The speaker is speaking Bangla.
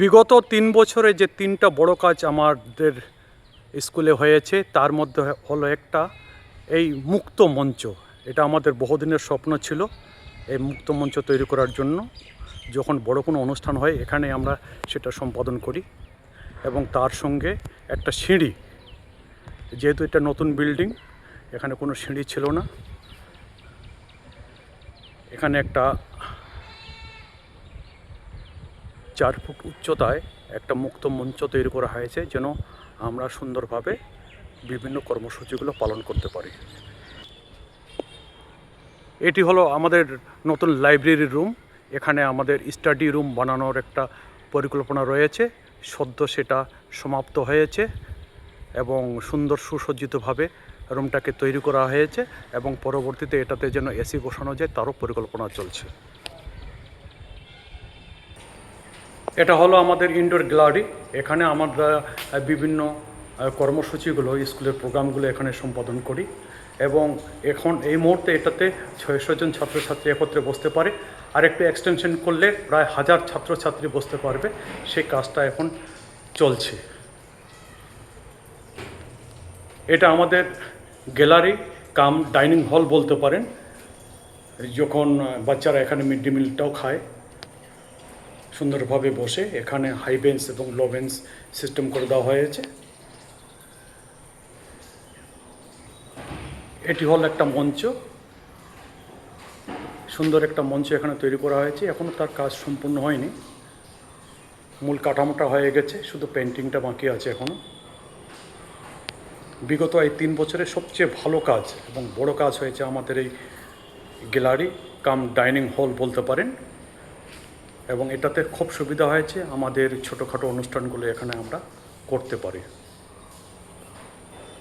বিগত ৩ বছরে যে ৩টা বড় কাজ আমাদের স্কুলে হয়েছে তার মধ্যে হলো একটা এই মুক্ত মঞ্চ। এটা আমাদের বহুদিনের স্বপ্ন ছিল এই মুক্ত মঞ্চ তৈরি করার জন্য। যখন বড় কোনো অনুষ্ঠান হয় এখানে আমরা সেটা সম্পাদন করি এবং তার সঙ্গে একটা সিঁড়ি, যেহেতু এটা নতুন বিল্ডিং এখানে কোনো সিঁড়ি ছিল না, এখানে একটা 4 ফুট উচ্চতায় একটা মুক্ত মঞ্চ তৈরি করা হয়েছে যেন আমরা সুন্দরভাবে বিভিন্ন কর্মসূচিগুলো পালন করতে পারি। এটি হলো আমাদের নতুন লাইব্রেরি রুম। এখানে আমাদের স্টাডি রুম বানানোর একটা পরিকল্পনা রয়েছে, সদ্য সেটা সমাপ্ত হয়েছে এবং সুন্দর সুসজ্জিতভাবে রুমটাকে তৈরি করা হয়েছে এবং পরবর্তীতে এটাতে যেন এসি বসানো যায় তারও পরিকল্পনা চলছে। এটা হলো আমাদের ইনডোর গ্যালারি। এখানে আমরা বিভিন্ন কর্মসূচিগুলো, স্কুলের প্রোগ্রামগুলো এখানে সম্পাদন করি এবং এখন এই মুহূর্তে এটাতে 600 জন ছাত্রছাত্রী একত্রে বসতে পারে। আর একটু এক্সটেনশন করলে প্রায় 1000 ছাত্রছাত্রী বসতে পারবে, সেই কাজটা এখন চলছে। এটা আমাদের গ্যালারি কাম ডাইনিং হল বলতে পারেন, যখন বাচ্চারা এখানে মিড ডে মিলটাও খায় সুন্দরভাবে বসে। এখানে হাই বেঞ্চ এবং লো বেঞ্চ সিস্টেম করে দেওয়া হয়েছে। এটি হল একটা মঞ্চ, সুন্দর একটা মঞ্চ এখানে তৈরি করা হয়েছে। এখনও তার কাজ সম্পূর্ণ হয়নি, মূল কাঠামোটা হয়ে গেছে, শুধু পেন্টিংটা বাকি আছে এখনও। বিগত এই 3 বছরে সবচেয়ে ভালো কাজ এবং বড় কাজ হয়েছে আমাদের এই গ্যালারি কাম ডাইনিং হল বলতে পারেন এবং এটাতে খুব সুবিধা হয়েছে, আমাদের ছোটোখাটো অনুষ্ঠানগুলো এখানে আমরা করতে পারি।